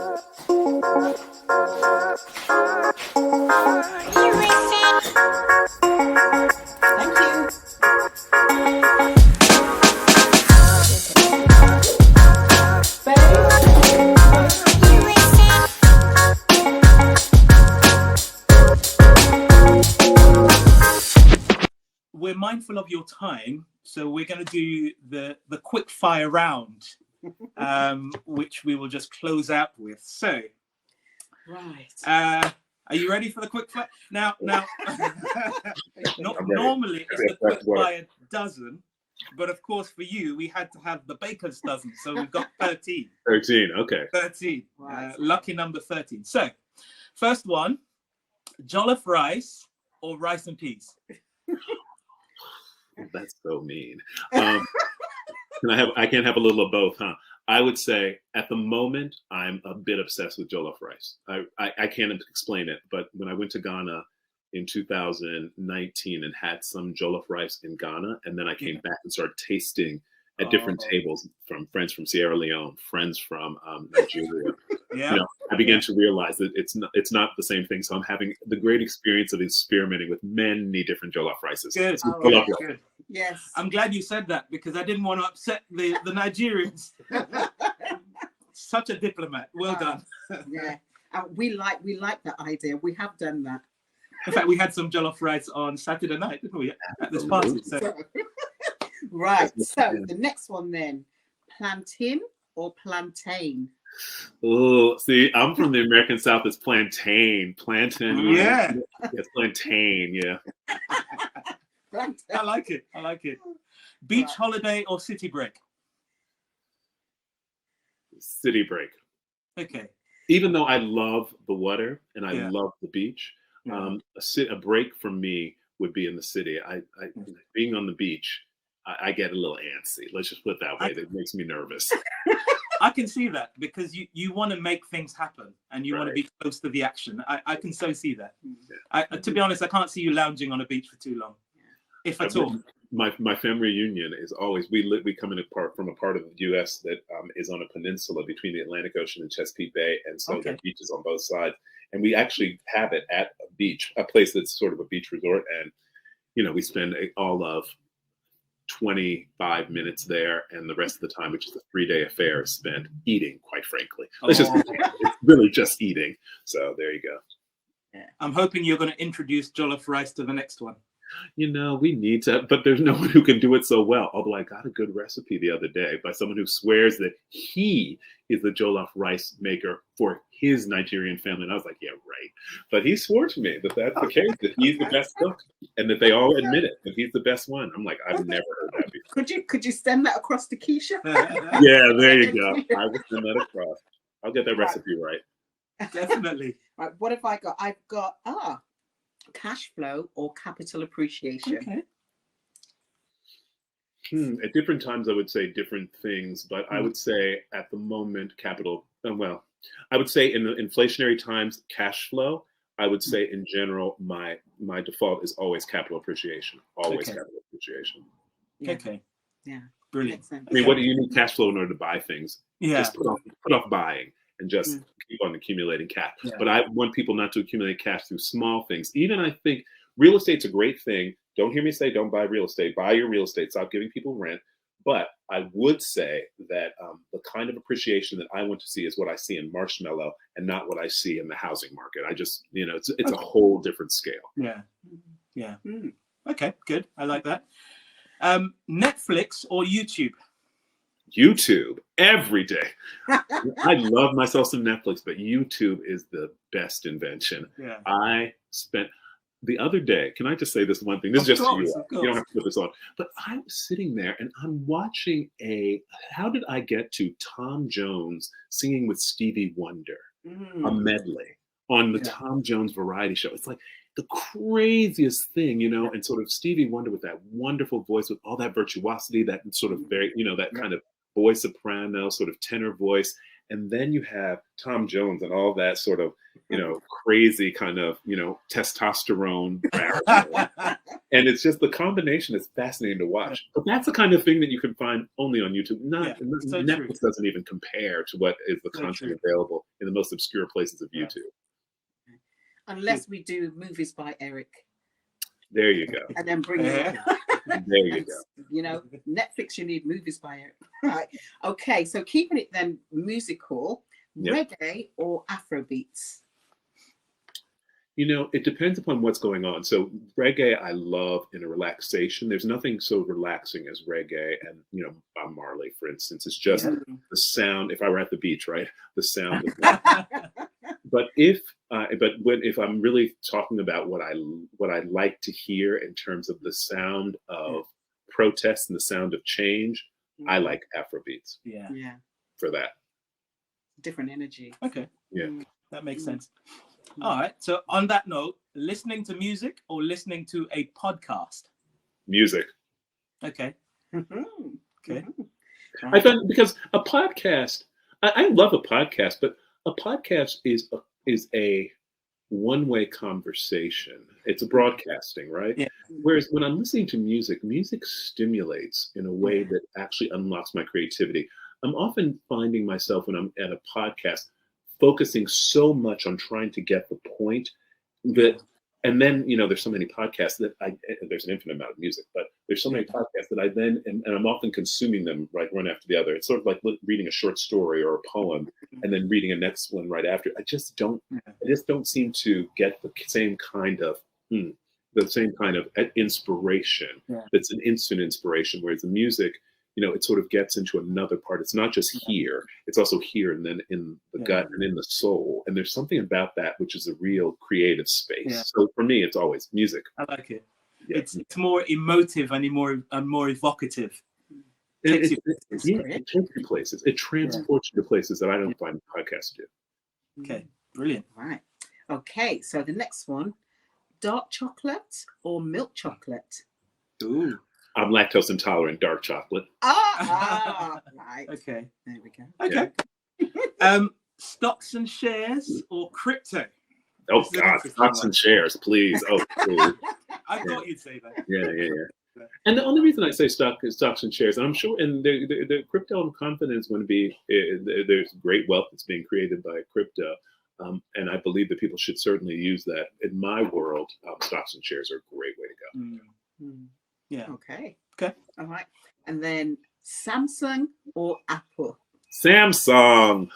Thank you. We're mindful of your time, so we're going to do the quick fire round, which we will just close out with. So, Right. are you ready for the quick fire? Now, normally it's the quick fire dozen, but of course for you we had to have the baker's dozen, so we've got 13. 13, okay. 13. Right. Lucky number 13. So, first one: jollof rice or rice and peas? That's so mean. I can't have a little of both, huh? I would say at the moment I'm a bit obsessed with jollof rice. I can't explain it, but when I went to Ghana in 2019 and had some jollof rice in Ghana, and then I came back and started tasting at different tables from friends from Sierra Leone, friends from Nigeria. Yeah. You know, I began to realize that it's not the same thing. So I'm having the great experience of experimenting with many different jollof rices. Good. Good. Yes. I'm glad you said that because I didn't want to upset the Nigerians. Such a diplomat. Well done. Yeah. We like that idea. We have done that. In fact, we had some jollof rice on Saturday night, didn't we? At this party. So. Right. So the next one then, plantain or plantain? Oh, see, I'm from the American South. It's plantain. Yeah. It's plantain. Yeah. Plantain. I like it. Beach holiday or city break? City break. Okay. Even though I love the water and I Yeah. love the beach, Yeah. a break for me would be in the city. Being on the beach, I get a little antsy. Let's just put it that way. That makes me nervous. I can see that because you want to make things happen and you want to be close to the action. I can so see that. To be honest, I can't see you lounging on a beach for too long, if at all. My family reunion is always we come from a part of the U.S. that is on a peninsula between the Atlantic Ocean and Chesapeake Bay, and so there are beaches on both sides. And we actually have it at a beach, a place that's sort of a beach resort, and we spend all of 25 minutes there, and the rest of the time, which is a 3-day affair, is spent eating. Quite frankly, it's really just eating. So there you go. Yeah. I'm hoping you're going to introduce jollof rice to the next one. We need to, but there's no one who can do it so well. Although I got a good recipe the other day by someone who swears that he is the jollof rice maker for his Nigerian family. And I was like, yeah, right. But he swore to me that that's the case, that he's the best cook, and that they all admit it, that he's the best one. I'm like, I've never heard that before. Could you send that across to Keisha? Yeah, there you go. I will send that across. I'll get that recipe right. Definitely. Right. What have I got? I've got cash flow or capital appreciation. Okay. At different times, I would say different things, but I would say at the moment, capital. I would say in the inflationary times, cash flow. I would say in general, my default is always capital appreciation. Always capital appreciation. Yeah. Okay. Yeah. Brilliant. I mean, what do you need cash flow in order to buy things? Yeah. Just put off buying and just keep on accumulating cash. Yeah. But I want people not to accumulate cash through small things. Even I think real estate's a great thing. Don't hear me say don't buy real estate. Buy your real estate. Stop giving people rent. But I would say that the kind of appreciation that I want to see is what I see in Marshmallow and not what I see in the housing market. I just, it's a whole different scale. Yeah. Yeah. Okay, good. I like that. Netflix or YouTube? YouTube every day. I love myself some Netflix, but YouTube is the best invention. Yeah. I spent the other day, can I just say this one thing? This is just to you. You don't have to put this on. But I was sitting there and I'm watching how did I get to Tom Jones singing with Stevie Wonder, a medley on the Tom Jones variety show. It's like the craziest thing, and sort of Stevie Wonder with that wonderful voice, with all that virtuosity, that sort of very, that kind of voice soprano, sort of tenor voice. And then you have Tom Jones and all that sort of, crazy kind of, testosterone baritone. And it's just the combination is fascinating to watch. But that's the kind of thing that you can find only on YouTube. Netflix doesn't even compare to what is the content available in the most obscure places of YouTube. Unless we do movies by Eric. There you go. And then bring it up. There you go. Netflix, you need movies by Eric. Right. Okay, so keeping it then musical, reggae or Afrobeats? It depends upon what's going on. So reggae, I love in a relaxation. There's nothing so relaxing as reggae and, Bob Marley, for instance. It's just the sound. If I were at the beach, right? The sound of that. But if I'm really talking about what I like to hear in terms of the sound of protest and the sound of change, I like Afrobeats. Yeah. For that. Different energy. Okay. Yeah. That makes sense. All right. So on that note, listening to music or listening to a podcast? Music. Okay. Okay. I found because a podcast, I love a podcast, but a podcast is a one-way conversation. It's a broadcasting, right? Yeah. Whereas when I'm listening to music, music stimulates in a way that actually unlocks my creativity. I'm often finding myself when I'm at a podcast focusing so much on trying to get the point that, and then, there's so many podcasts that there's an infinite amount of music, but there's so many podcasts that I then, and I'm often consuming them right one after the other. It's sort of like reading a short story or a poem and then reading a next one right after. I just don't seem to get the same kind of inspiration. That's an instant inspiration, whereas the music, it sort of gets into another part. It's not just here, it's also here and then in the gut and in the soul. And there's something about that which is a real creative space. Yeah. So for me, it's always music. I like it. Yeah. It's more emotive and more evocative. It takes you places. It transports you to places that I don't find podcasts do. Okay, brilliant. All right. Okay, so the next one, dark chocolate or milk chocolate? Ooh. I'm lactose intolerant, dark chocolate. Right. Okay. There we go. Okay. Stocks and shares or crypto? Oh God, stocks and shares, please. Oh, please. I thought you'd say that. Yeah. And the only reason I say stocks and shares, and I'm sure, and the crypto, I'm confident is going to be there's great wealth that's being created by crypto, and I believe that people should certainly use that. In my world, stocks and shares are a great way to go. Yeah. Okay. All right. And then Samsung or Apple? Samsung.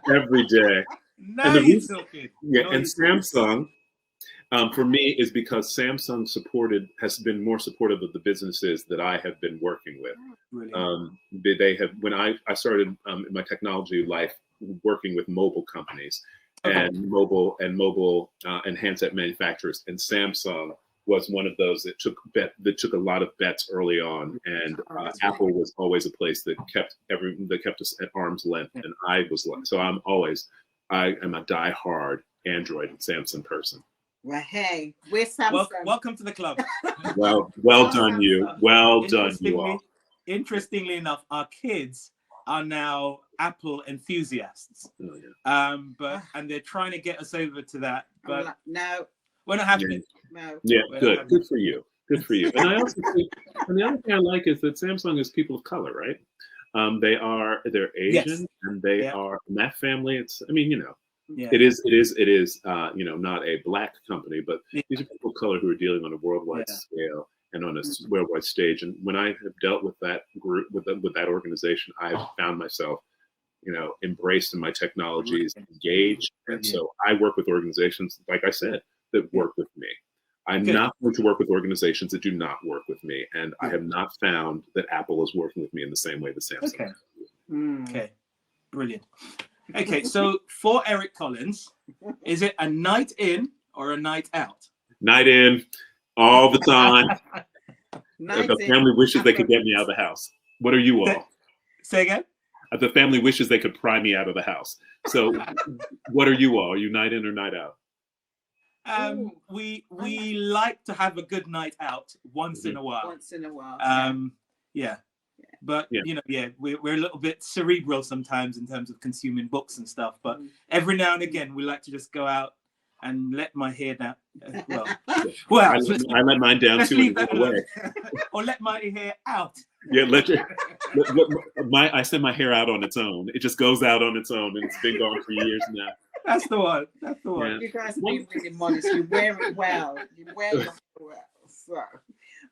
Every day. And Samsung, for me, is because Samsung has been more supportive of the businesses that I have been working with. They have, when I started in my technology life working with mobile companies and mobile and handset manufacturers, and Samsung was one of those that took a lot of bets early on, and Apple was always a place that kept us at arm's length, and so I am a die-hard Android and Samsung person. Well, hey, we're Samsung. Welcome to the club. Well done, you. Well done, you all. Interestingly enough, our kids are now Apple enthusiasts. And they're trying to get us over to that. But no, we're not having it. No. Yeah, good. Good for you. Good for you. And I also think, and the other thing I like is that Samsung is people of color, right? They're Asian, and they are in that family. It is not a black company, but these are people of color who are dealing on a worldwide scale and on a worldwide stage. And when I have dealt with that group, with that organization, I've found myself, embraced in my technologies, engaged. And so I work with organizations, like I said, that work with me. I'm not going to work with organizations that do not work with me. And I have not found that Apple is working with me in the same way that Samsung is. Okay. Brilliant. Okay, so for Eric Collins, is it a night in or a night out? Night in, all the time. The family wishes they could get me out of the house. What are you all? Say again? The family wishes they could pry me out of the house. So what are you all? Are you night in or night out? We like to have a good night out once in a while. Once in a while. Yeah. But we're a little bit cerebral sometimes in terms of consuming books and stuff. But every now and again, we like to just go out and let my hair down. Well, I let mine down too. Or let my hair out. Yeah, I send my hair out on its own. It just goes out on its own, and it's been gone for years now. That's the one. That's the one. Yeah. You guys are being really modest. You wear it well. You wear it well. So,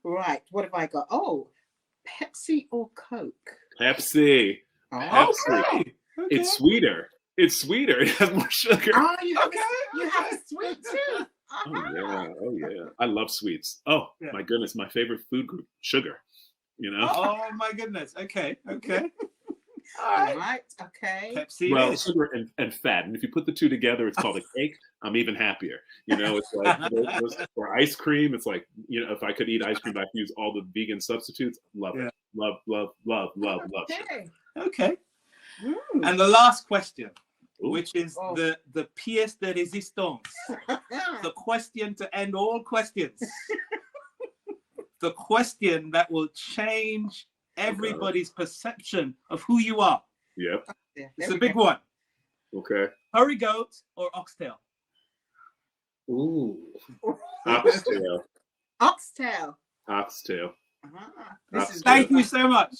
right. What have I got? Oh, Pepsi or Coke? Pepsi. Oh, Pepsi. Okay. It's sweeter. It's sweeter. It has more sugar. Oh, you have a sweet tooth. Oh yeah. I love sweets. Oh my goodness, my favorite food group, sugar. Oh my goodness. Okay. All right. Okay. Pepsi. Well, sugar and fat, and if you put the two together, it's called a cake. I'm even happier. It's like for ice cream. It's like if I could eat ice cream, I'd use all the vegan substitutes. Love it. Love. Okay. Okay. And the last question, which is the pièce de résistance, the question to end all questions, the question that will change everybody's perception of who you are. Yep. It's a big one. Okay. Hurry goat or oxtail? Ooh. Oxtail. Oxtail. Oxtail. Thank you so much.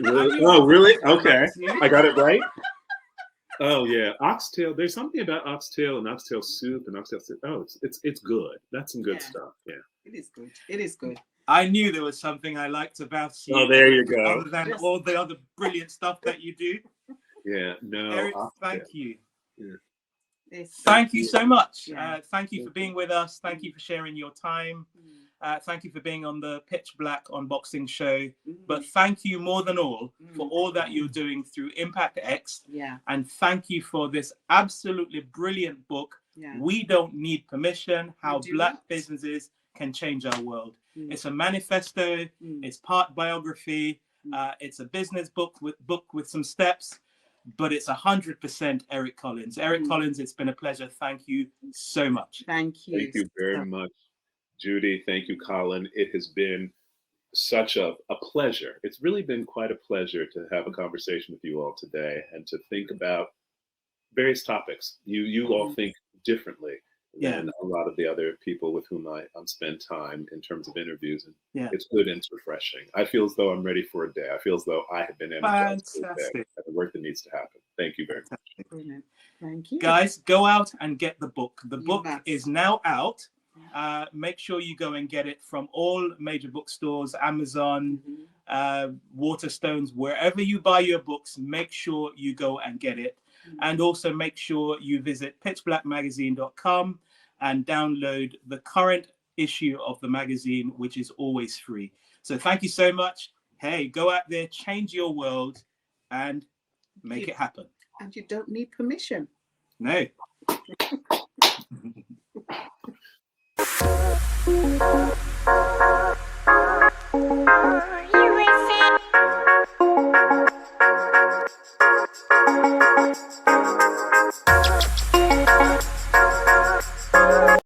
Really? Oh, really? Okay. I got it right? Oh, yeah. Oxtail. There's something about oxtail and oxtail soup and oxtail soup. Oh, it's good. That's some good stuff. Yeah. It is good. It is good. I knew there was something I liked about you. Oh, there you go. Other than all the other brilliant stuff that you do. Yeah. No. Eric, thank you. Yeah. Thank you so much. Thank you for being with us. Thank you for sharing your time. Thank you for being on the Pitch Black unboxing show. But thank you more than all for all that you're doing through Impact X. Yeah. And thank you for this absolutely brilliant book. Yeah. We Don't Need Permission: How Black Businesses Can Change Our World. It's a manifesto. It's part biography. It's a business book with some steps. But it's 100% Eric Collins. Eric Collins, it's been a pleasure. Thank you so much. Thank you. Thank you very much, Judy. Thank you, Colin. It has been such a pleasure. It's really been quite a pleasure to have a conversation with you all today and to think about various topics. You all think differently than a lot of the other people with whom I spend time in terms of interviews. And it's good and it's refreshing. I feel as though I'm ready for a day. I feel as though I have been energized for a day at the work that needs to happen. Thank you very much. Brilliant. Thank you. Guys, go out and get the book. The book is now out. Make sure you go and get it from all major bookstores, Amazon, Waterstones, wherever you buy your books. Make sure you go and get it. And also make sure you visit pitchblackmagazine.com and download the current issue of the magazine, which is always free. So thank you so much. Hey, go out there, change your world, and make it happen. And you don't need permission. No. You